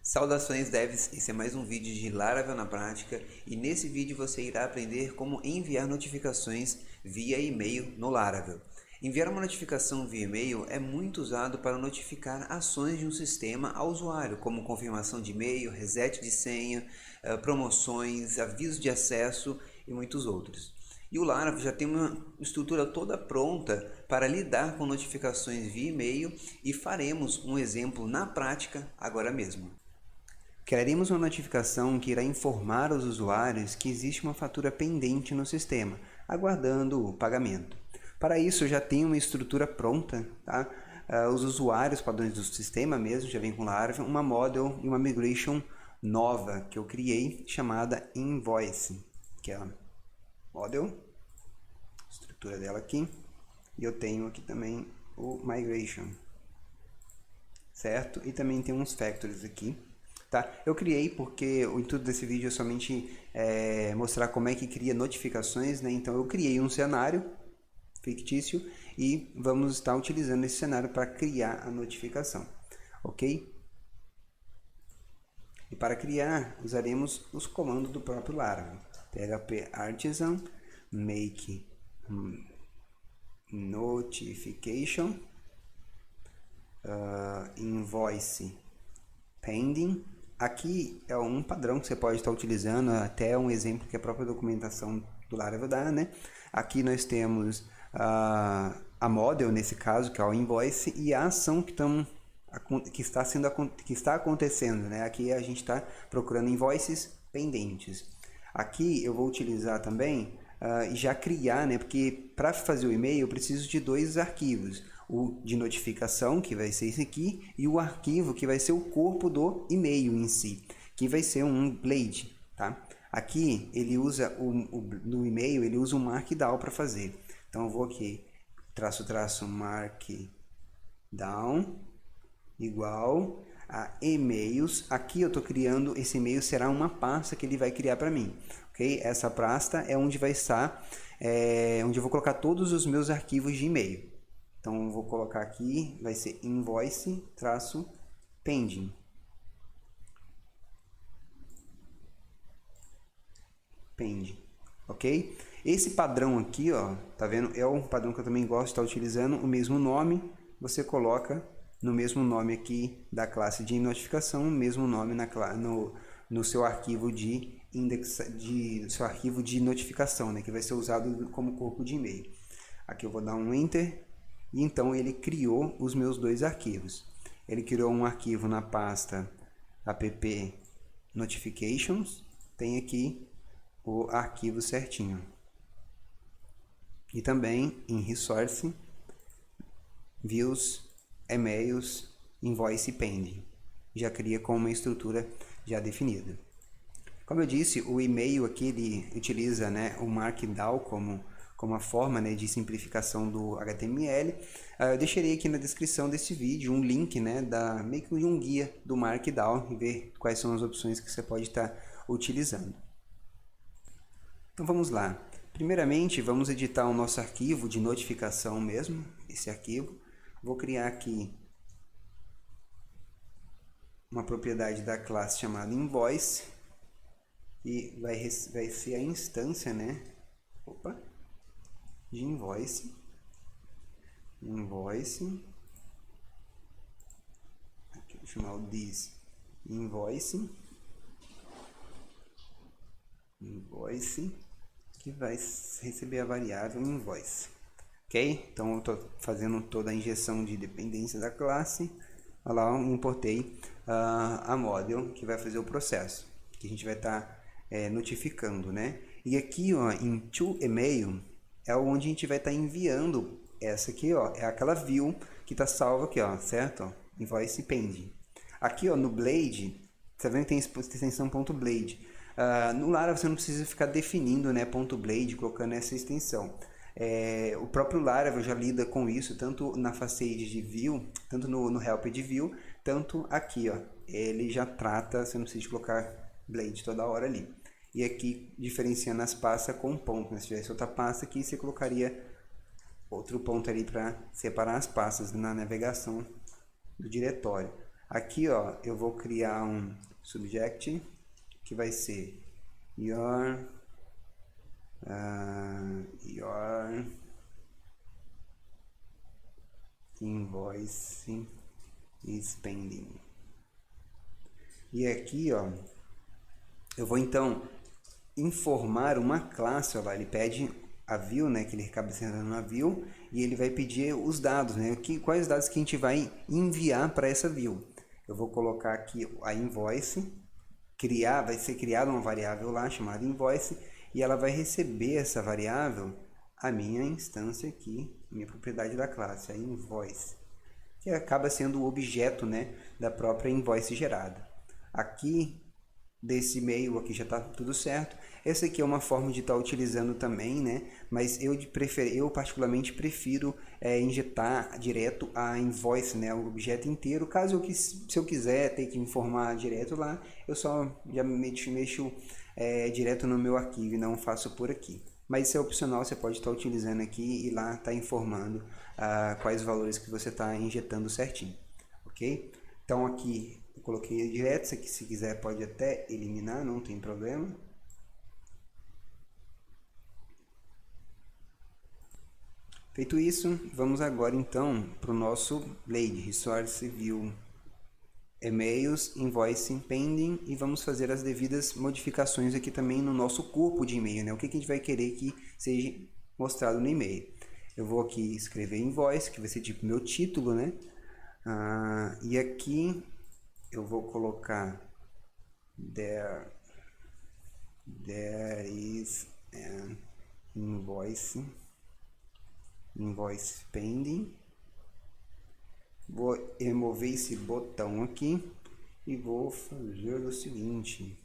Saudações devs, esse é mais um vídeo de Laravel na prática e nesse vídeo você irá aprender como enviar notificações via e-mail no Laravel. Enviar uma notificação via e-mail é muito usado para notificar ações de um sistema ao usuário, como confirmação de e-mail, reset de senha, promoções, avisos de acesso e muitos outros. E o Laravel já tem uma estrutura toda pronta para lidar com notificações via e-mail e faremos um exemplo na prática agora mesmo. Criaremos uma notificação que irá informar os usuários que existe uma fatura pendente no sistema, aguardando o pagamento. Para isso, eu já tenho uma estrutura pronta, tá? Os usuários padrões do sistema mesmo, já vem com Laravel, uma model e uma migration nova que eu criei, chamada Invoice, que é a model, estrutura dela aqui, e eu tenho aqui também o migration, certo? E também tem uns factories aqui. Tá? Eu criei porque o intuito desse vídeo é somente mostrar como é que cria notificações, né? Então eu criei um cenário fictício e vamos estar utilizando esse cenário para criar a notificação, ok? E para criar usaremos os comandos do próprio Laravel: php artisan make notification invoice pending. Aqui é um padrão que você pode estar utilizando, até um exemplo que a própria documentação do Laravel dá, né? Aqui nós temos a model, nesse caso, que é o invoice, e a ação que está acontecendo, né? Aqui a gente está procurando invoices pendentes. Aqui eu vou utilizar também e já criar, né? Porque para fazer o e-mail eu preciso de dois arquivos: o de notificação, que vai ser esse aqui, e o arquivo que vai ser o corpo do e-mail em si, que vai ser um blade, tá? Aqui ele usa no e-mail ele usa um markdown para fazer. Então eu vou aqui -- markdown igual a e-mails. Aqui eu estou criando, esse e-mail será uma pasta que ele vai criar para mim, ok? Essa pasta é onde vai estar, onde eu vou colocar todos os meus arquivos de e-mail. Então eu vou colocar aqui, vai ser invoice-pending. Ok? Esse padrão aqui, ó, tá vendo? É um padrão que eu também gosto de estar utilizando. O mesmo nome, você coloca no mesmo nome aqui da classe de notificação, o mesmo nome no seu arquivo de seu arquivo de notificação, né, que vai ser usado como corpo de e-mail. Aqui eu vou dar um enter e então ele criou os meus dois arquivos. Ele criou um arquivo na pasta app notifications, tem aqui o arquivo certinho. E também em resource, views, emails, invoice pending. Já cria com uma estrutura já definida. Como eu disse, o e-mail aqui ele utiliza, né, o markdown como a forma, né, de simplificação do HTML. Eu deixarei aqui na descrição desse vídeo um link, né, meio que um guia do markdown e ver quais são as opções que você pode estar utilizando. Então vamos lá. Primeiramente, vamos editar o nosso arquivo de notificação mesmo, esse arquivo. Vou criar aqui uma propriedade da classe chamada invoice e vai ser a instância, né, de invoice. Aqui eu vou chamar o this invoice, que vai receber a variável invoice, ok? Então eu estou fazendo toda a injeção de dependência da classe. Olha lá, eu importei a model que vai fazer o processo, que a gente vai estar notificando, né? E aqui, ó, em toEmail é onde a gente vai estar enviando essa aqui, ó, é aquela view que está salva aqui, ó, certo? Ó, invoice pending. Aqui, ó, no Blade, você vê que tem extensão .blade. No Laravel você não precisa ficar definindo, né, .blade, colocando essa extensão. O próprio Laravel já lida com isso, tanto na facade de view, tanto no help de view, tanto aqui, ó, ele já trata, você não precisa colocar blade toda hora ali. E aqui, diferenciando as pastas com ponto, né? Se tivesse outra pasta aqui, você colocaria outro ponto ali para separar as pastas na navegação do diretório. Aqui, ó, eu vou criar um subject que vai ser your invoice is pending. E aqui, ó, eu vou então informar uma classe, ó lá, ele pede a view, né, que ele acaba sendo na view, e ele vai pedir os dados, né, quais dados que a gente vai enviar para essa view. Eu vou colocar aqui a invoice, vai ser criada uma variável lá chamada invoice, e ela vai receber essa variável, a minha instância aqui, minha propriedade da classe, a invoice, que acaba sendo o objeto, né, da própria invoice gerada. Aqui, desse e-mail aqui já está tudo certo. Essa aqui é uma forma de estar utilizando também, né? Mas eu particularmente prefiro injetar direto a invoice, né? O objeto inteiro. Se eu quiser ter que informar direto lá, eu só já mexo direto no meu arquivo e não faço por aqui. Mas isso é opcional, você pode estar utilizando aqui e lá está informando quais valores que você está injetando certinho, ok? Então aqui eu coloquei direto, isso aqui se quiser pode até eliminar, não tem problema. Feito isso, vamos agora então para o nosso blade, resource view, e-mails, invoice pending, e vamos fazer as devidas modificações aqui também no nosso corpo de e-mail, né? O que a gente vai querer que seja mostrado no e-mail. Eu vou aqui escrever invoice, que vai ser tipo meu título, né? E aqui eu vou colocar there is an invoice pending. Vou remover esse botão aqui e vou fazer o seguinte: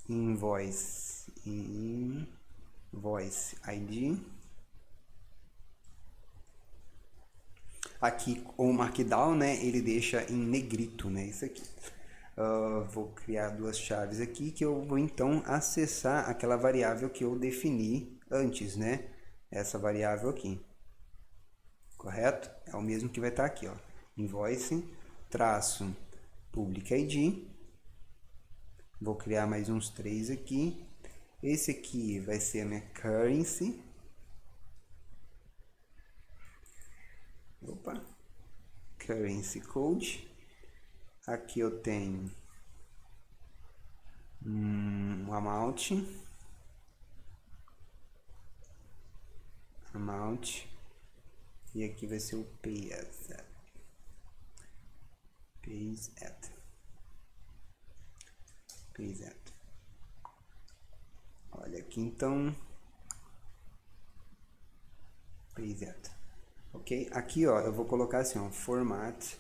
invoice ID. Aqui o Markdown, né, ele deixa em negrito, né, isso aqui. Vou criar duas chaves aqui que eu vou então acessar aquela variável que eu defini antes, né, essa variável aqui, correto? É o mesmo que vai estar aqui, ó, invoice traço public ID. Vou criar mais uns 3 aqui. Esse aqui vai ser a minha currency. Currency code. Aqui eu tenho um amount, e aqui vai ser o pay at. Olha aqui então, pay at. Ok? Aqui, ó, eu vou colocar assim, ó, format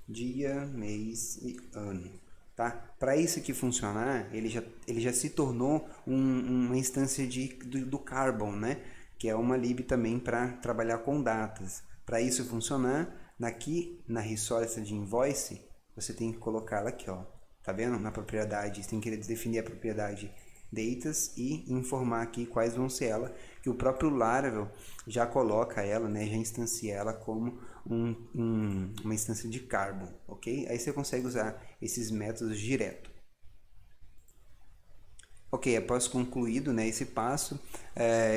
dia, mês e ano, tá? Para isso aqui funcionar, ele já se tornou uma instância do Carbon, né? Que é uma lib também para trabalhar com datas. Para isso funcionar, aqui na resource de invoice, você tem que colocá-la aqui, ó. Tá vendo? Na propriedade, você tem que definir a propriedade datas e informar aqui quais vão ser ela, que o próprio Laravel já coloca ela, né, já instancia ela como uma instância de Carbon, ok? Aí você consegue usar esses métodos direto. Ok, após concluído, né, esse passo,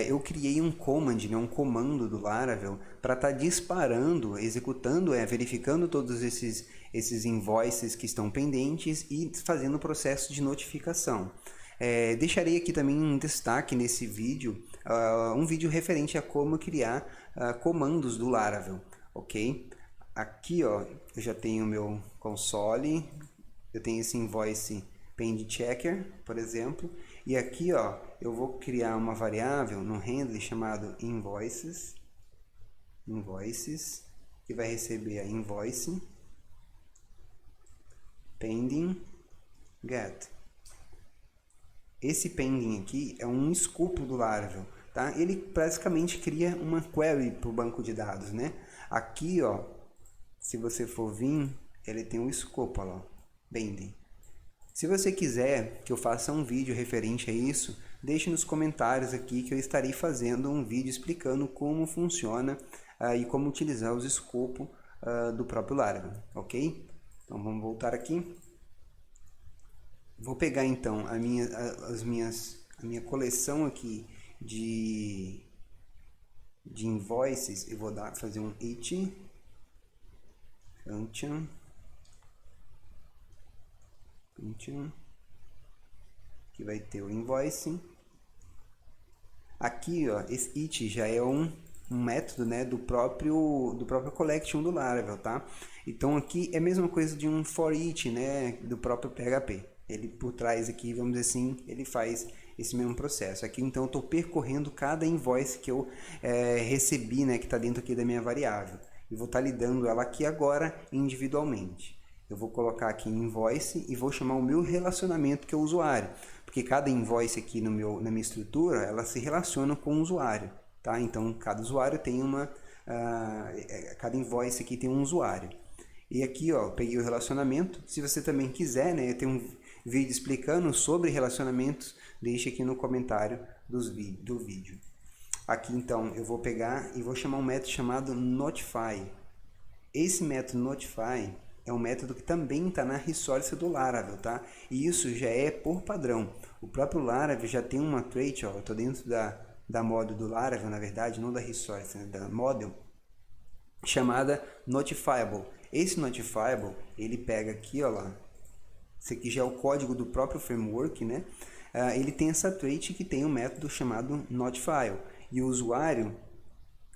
eu criei um command, né, um comando do Laravel para estar disparando, executando, verificando todos esses invoices que estão pendentes e fazendo o processo de notificação. Deixarei aqui também um destaque nesse vídeo, um vídeo referente a como criar comandos do Laravel, ok? Aqui, ó, eu já tenho o meu console, eu tenho esse invoice pend checker, por exemplo, e aqui, ó, eu vou criar uma variável no handler chamado invoices, que vai receber a invoice pending get. Esse pending aqui é um escopo do Laravel, tá? Ele basicamente cria uma query para o banco de dados, né? Aqui, ó, se você for vir, ele tem um escopo, ó, pending. Se você quiser que eu faça um vídeo referente a isso, deixe nos comentários aqui que eu estarei fazendo um vídeo explicando como funciona e como utilizar os escopos do próprio Laravel, ok? Então vamos voltar aqui. Vou pegar então a minha coleção aqui de invoices e vou fazer um it function que vai ter o invoice. Aqui, ó, esse it já é um método, né, do próprio collection do Laravel, tá? Então aqui é a mesma coisa de um for each, né, do próprio PHP. Ele por trás aqui, vamos dizer assim, ele faz esse mesmo processo. Aqui então eu estou percorrendo cada invoice que eu recebi, né, que está dentro aqui da minha variável. E vou estar lidando ela aqui agora individualmente. Eu vou colocar aqui invoice e vou chamar o meu relacionamento, que é o usuário. Porque cada invoice aqui na minha estrutura, ela se relaciona com o usuário. Tá? Então, cada usuário tem cada invoice aqui tem um usuário. E aqui, ó, eu peguei o relacionamento. Se você também quiser, né, eu tenho um vídeo explicando sobre relacionamentos, deixe aqui no comentário do vídeo. Aqui, então, eu vou pegar e vou chamar um método chamado notify. Esse método notify é um método que também está na resource do Laravel, tá? E isso já é por padrão. O próprio Laravel já tem uma trait, ó, eu estou dentro da model do Laravel, na verdade, não da resource, né, da model, chamada notifiable. Esse notifiable, ele pega aqui, ó lá, esse aqui já é o código do próprio framework, né? Ele tem essa trait que tem um método chamado notifiable. E o usuário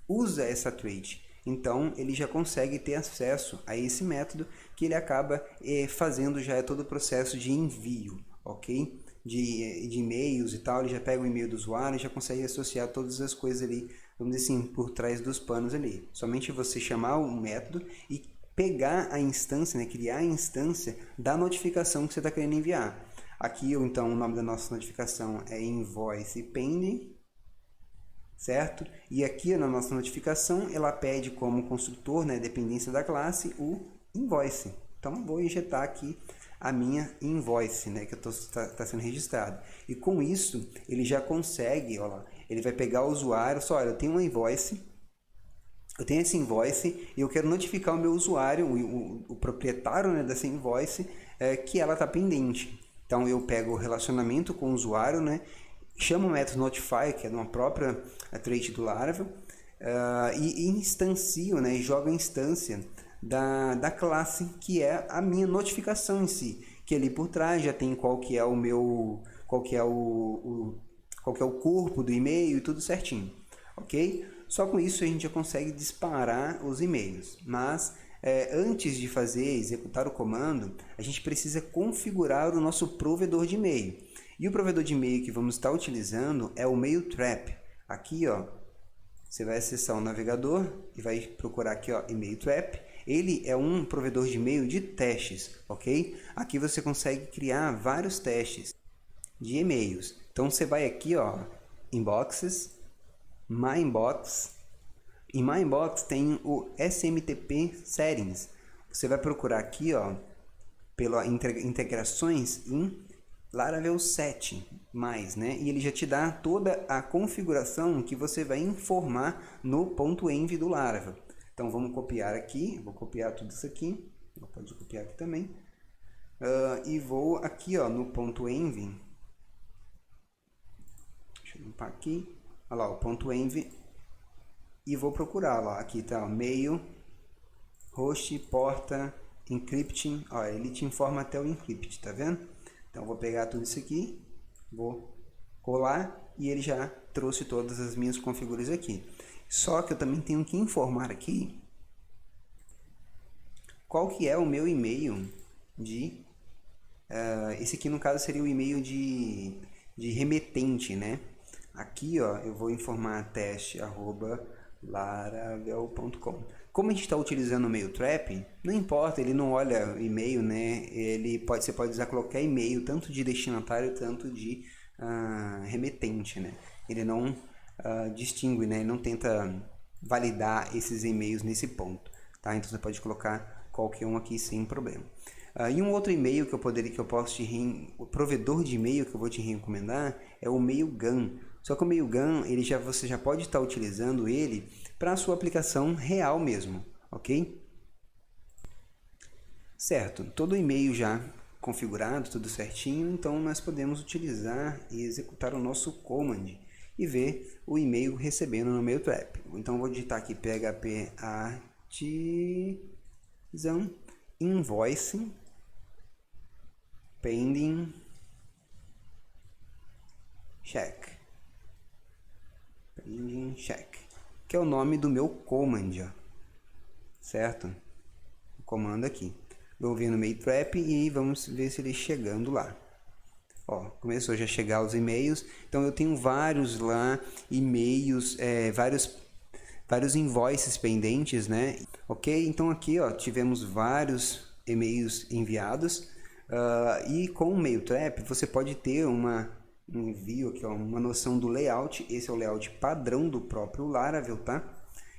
usa essa trait. Então, ele já consegue ter acesso a esse método que ele acaba fazendo já todo o processo de envio, ok? De e-mails e tal, ele já pega o e-mail do usuário e já consegue associar todas as coisas ali, vamos dizer assim, por trás dos panos ali. Somente você chamar o método e pegar a instância, né, criar a instância da notificação que você está querendo enviar. Aqui, então, o nome da nossa notificação é invoice pending, certo? E aqui na nossa notificação, ela pede como construtor, né, dependência da classe, o invoice. Então, vou injetar aqui a minha invoice, né, que está sendo registrado. E com isso, ele já consegue, ó lá, ele vai pegar o usuário, só, olha, eu tenho uma invoice, eu tenho esse invoice e eu quero notificar o meu usuário, o proprietário, né, dessa invoice, que ela está pendente. Então, eu pego o relacionamento com o usuário, né, chamo o método notify, que é de uma própria trait do Laravel, e instancio, né, e jogo a instância da classe que é a minha notificação em si, que ali por trás já tem qual que é o corpo do e-mail e tudo certinho, ok? Só com isso a gente já consegue disparar os e-mails, mas antes de executar o comando, a gente precisa configurar o nosso provedor de e-mail. E o provedor de e-mail que vamos estar utilizando é o Mailtrap. Aqui, ó, você vai acessar o navegador e vai procurar aqui, ó, Mailtrap. Ele é um provedor de e-mail de testes, ok? Aqui você consegue criar vários testes de e-mails. Então você vai aqui, ó, Inboxes, My Inbox. Em My Inbox tem o SMTP Settings. Você vai procurar aqui, ó, pela integrações em Laravel 7+, né? E ele já te dá toda a configuração que você vai informar no .env do Laravel. Então vamos copiar aqui, vou copiar tudo isso aqui, pode copiar aqui também, e vou aqui, ó, no .env, deixa eu limpar aqui, olha lá, o .env, e vou procurar lá, aqui tá, ó, mail, host, porta, encrypting, ó, ele te informa até o encrypt, tá vendo? Então, vou pegar tudo isso aqui, vou colar e ele já trouxe todas as minhas configurações aqui. Só que eu também tenho que informar aqui qual que é o meu e-mail de... esse aqui, no caso, seria o e-mail de remetente, né? Aqui, ó, eu vou informar teste@laravel.com. Como a gente está utilizando o Mailtrap, não importa, ele não olha e-mail, né? Você pode usar qualquer e-mail, tanto de destinatário, tanto de remetente, né? Ele não distingue, né? Ele não tenta validar esses e-mails nesse ponto, tá? Então você pode colocar qualquer um aqui sem problema. E um outro e-mail o provedor de e-mail que eu vou te recomendar é o Mailgun. Só que o Mailgun, você já pode estar utilizando ele para a sua aplicação real mesmo, ok? Certo, todo o e-mail já configurado, tudo certinho, então nós podemos utilizar e executar o nosso command e ver o e-mail recebendo no Mailtrap. Então vou digitar aqui php artisan invoice pending check, que é o nome do meu command, ó, certo? O comando aqui. Vou vir no Mailtrap e vamos ver se ele chegando lá. Ó, começou já a chegar os e-mails. Então eu tenho vários lá, e-mails, vários invoices pendentes, né? Ok? Então aqui, ó, tivemos vários e-mails enviados. E com o Mailtrap você pode ter um envio aqui, ó, uma noção do layout. Esse é o layout padrão do próprio Laravel, tá?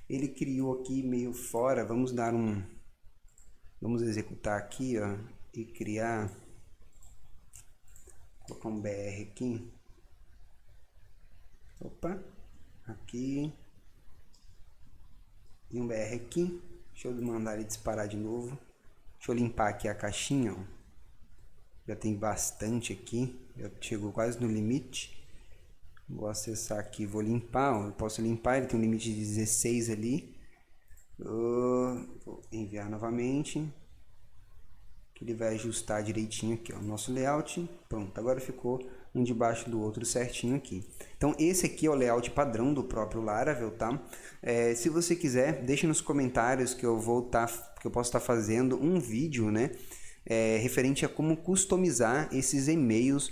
Ele criou aqui meio fora. Vamos executar aqui, ó, e criar. Vou colocar um BR aqui. Opa, aqui. E um BR aqui. Deixa eu mandar ele disparar de novo. Deixa eu limpar aqui a caixinha, ó. Já tem bastante aqui. Já chegou quase no limite. Vou acessar aqui, vou limpar, ó. Eu posso limpar, ele tem um limite de 16 ali. Vou enviar novamente, que ele vai ajustar direitinho aqui, ó, o nosso layout. Pronto, agora ficou um debaixo do outro certinho aqui. Então esse aqui é o layout padrão do próprio Laravel, tá? Se você quiser, deixe nos comentários que eu posso estar fazendo um vídeo, né, referente a como customizar esses e-mails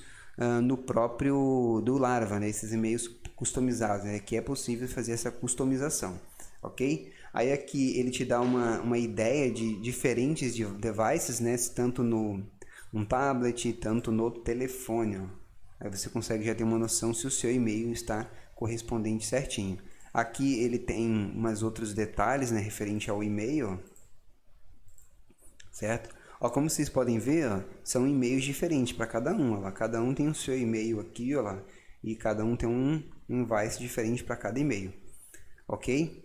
no próprio do Laravel, né, esses e-mails customizados, né, que é possível fazer essa customização, ok? Aí aqui ele te dá uma ideia de diferentes devices, né? Tanto no tablet, tanto no telefone. Ó. Aí você consegue já ter uma noção se o seu e-mail está correspondente certinho. Aqui ele tem umas outros detalhes, né, referente ao e-mail, certo? Ó, como vocês podem ver, ó, são e-mails diferentes para cada um. Ó, cada um tem o seu e-mail aqui, ó, lá, e cada um tem um invoice diferente para cada e-mail, ok?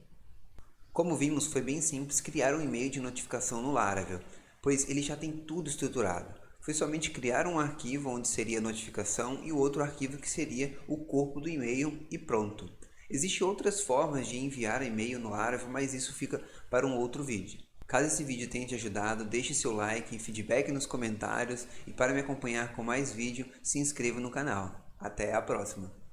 Como vimos, foi bem simples criar um e-mail de notificação no Laravel, pois ele já tem tudo estruturado. Foi somente criar um arquivo onde seria a notificação e o outro arquivo que seria o corpo do e-mail e pronto. Existem outras formas de enviar e-mail no Laravel, mas isso fica para um outro vídeo. Caso esse vídeo tenha te ajudado, deixe seu like e feedback nos comentários e para me acompanhar com mais vídeo, se inscreva no canal. Até a próxima!